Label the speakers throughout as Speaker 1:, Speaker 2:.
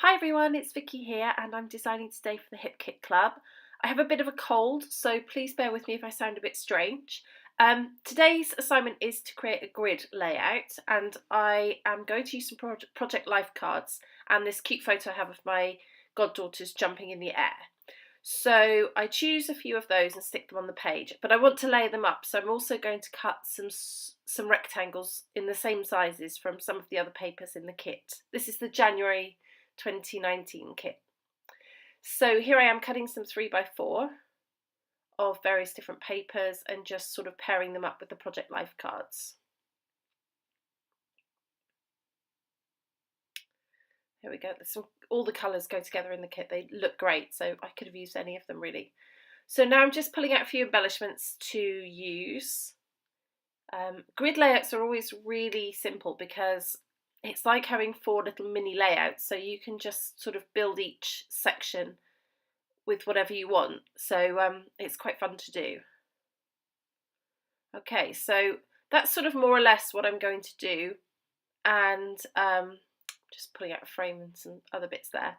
Speaker 1: Hi everyone, it's Vicky here and I'm designing today for the Hip Kit Club. I have a bit of a cold, so please bear with me if I sound a bit strange. Today's assignment is to create a grid layout, and I am going to use some Project Life cards and this cute photo I have of my goddaughters jumping in the air. So I choose a few of those and stick them on the page, but I want to layer them up, so I'm also going to cut some rectangles in the same sizes from some of the other papers in the kit. This is the January 2019 kit. So here I am cutting some 3x4 of various different papers and just sort of pairing them up with the Project Life cards. Here we go. All the colours go together in the kit. They look great, so I could have used any of them really. So now I'm just pulling out a few embellishments to use. Grid layouts are always really simple because it's like having 4 little mini layouts, so you can just sort of build each section with whatever you want. So it's quite fun to do. Okay, so that's sort of more or less what I'm going to do, and just pulling out a frame and some other bits there.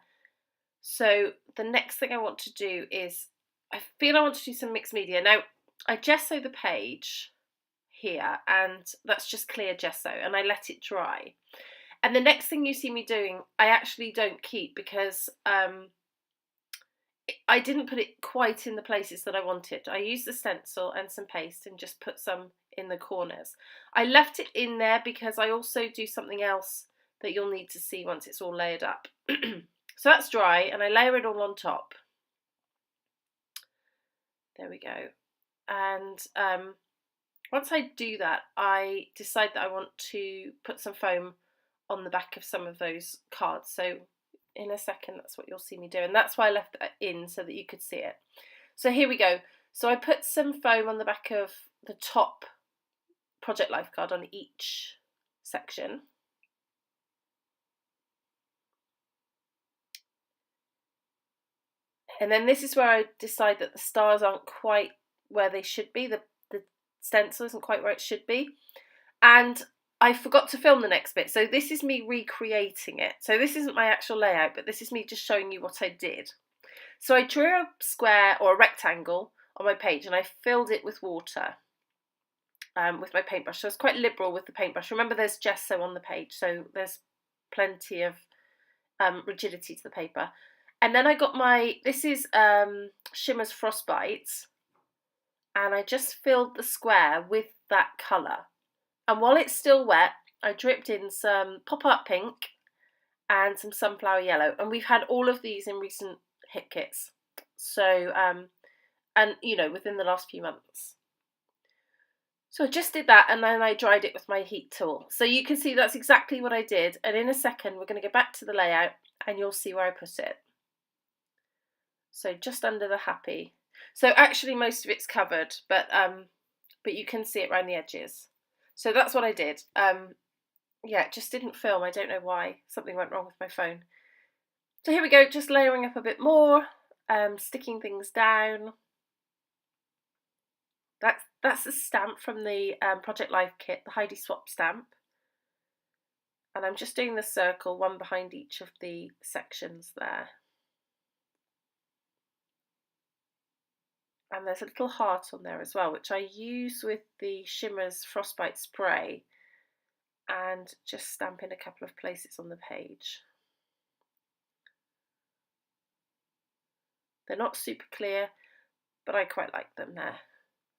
Speaker 1: So the next thing I want to do is, I feel I want to do some mixed media. Now, I gesso the page here, and that's just clear gesso, and I let it dry. And the next thing you see me doing, I actually don't keep because I didn't put it quite in the places that I wanted. I used the stencil and some paste and just put some in the corners. I left it in there because I also do something else that you'll need to see once it's all layered up. So that's dry, and I layer it all on top. There we go. And once I do that, I decide that I want to put some foam on the back of some of those cards. So in a second, that's what you'll see me do. And that's why I left that in, so that you could see it. So here we go. So I put some foam on the back of the top Project Life card on each section. And then this is where I decide that the stars aren't quite where they should be. The stencil isn't quite where it should be. And I forgot to film the next bit, so this is me recreating it. So this isn't my actual layout, but this is me just showing you what I did. So I drew a square or a rectangle on my page, and I filled it with water with my paintbrush. So I was quite liberal with the paintbrush. Remember, there's gesso on the page, so there's plenty of rigidity to the paper. And then I got this is Shimmer's Frostbite, and I just filled the square with that colour. And while it's still wet, I dripped in some pop-up pink and some sunflower yellow. And we've had all of these in recent hit kits. So, and you know, within the last few months. So I just did that, and then I dried it with my heat tool. So you can see that's exactly what I did. And in a second, we're going to go back to the layout and you'll see where I put it. So just under the happy. So actually most of it's covered, but you can see it around the edges. So that's what I did. Yeah, it just didn't film. I don't know why. Something went wrong with my phone. So here we go, just layering up a bit more, sticking things down. That's a stamp from the Project Life kit, the Heidi Swap stamp. And I'm just doing the circle, one behind each of the sections there. And there's a little heart on there as well, which I use with the Shimmer's Frostbite spray, and just stamp in a couple of places on the page. They're not super clear, but I quite like them there.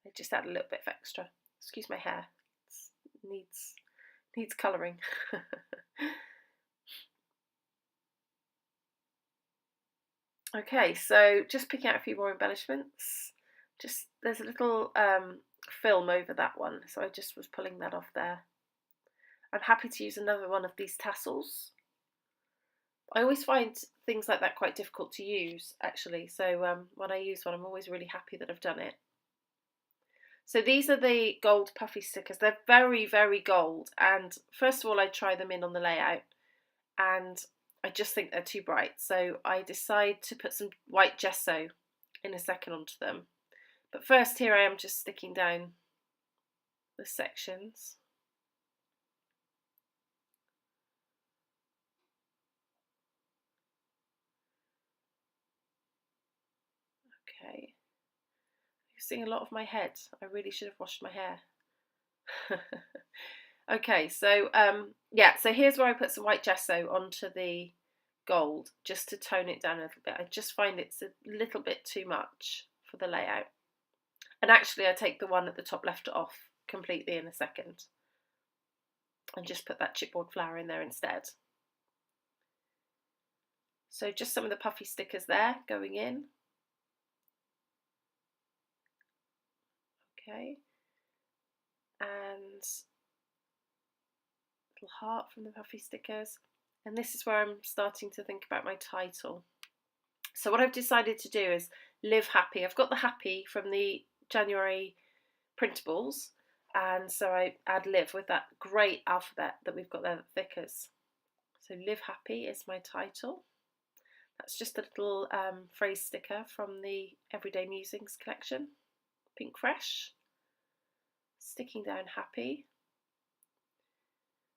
Speaker 1: They just add a little bit of extra. Excuse my hair, it needs colouring. Okay, so just picking out a few more embellishments. Just there's a little film over that one, so I just was pulling that off there. I'm happy to use another one of these tassels. I always find things like that quite difficult to use, actually, so when I use one, I'm always really happy that I've done it. So these are the gold puffy stickers. They're very, very gold, and first of all I try them in on the layout, and I just think they're too bright, so I decide to put some white gesso in a second onto them. But first, here I am just sticking down the sections. Okay. You're seeing a lot of my head. I really should have washed my hair. Okay, so yeah, so here's where I put some white gesso onto the gold just to tone it down a little bit. I just find it's a little bit too much for the layout. And actually I take the one at the top left off completely in a second and just put that chipboard flower in there instead. So just some of the puffy stickers there going in. Okay. And little heart from the puffy stickers. And this is where I'm starting to think about my title. So what I've decided to do is live happy. I've got the happy from the January printables, and so I add live with that great alphabet that we've got there that thickers. So live happy is my title. That's just a little phrase sticker from the Everyday Musings collection, Pink Fresh. Sticking down happy.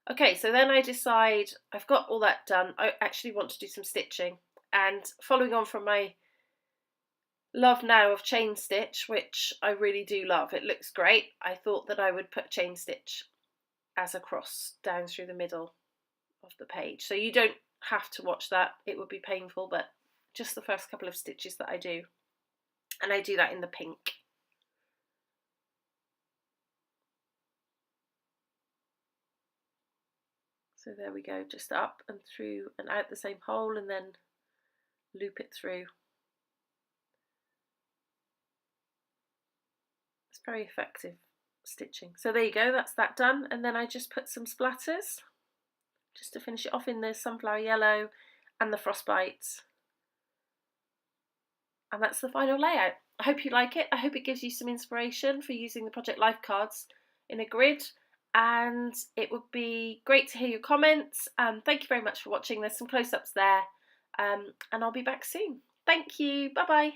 Speaker 1: Okay, so then I decide I've got all that done. I actually want to do some stitching, and following on from my love now of chain stitch, which I really do love, it looks great, I thought that I would put chain stitch as a cross down through the middle of the page. So you don't have to watch that, it would be painful, but just the first couple of stitches that I do, and I do that in the pink. So there we go, just up and through and out the same hole, and then loop it through. It's very effective stitching. So there you go, that's that done, and then I just put some splatters just to finish it off in the sunflower yellow and the frostbite. And that's the final layout. I hope you like it. I hope it gives you some inspiration for using the Project Life cards in a grid, and it would be great to hear your comments. Thank you very much for watching. There's some close-ups there, and I'll be back soon. Thank you. Bye bye.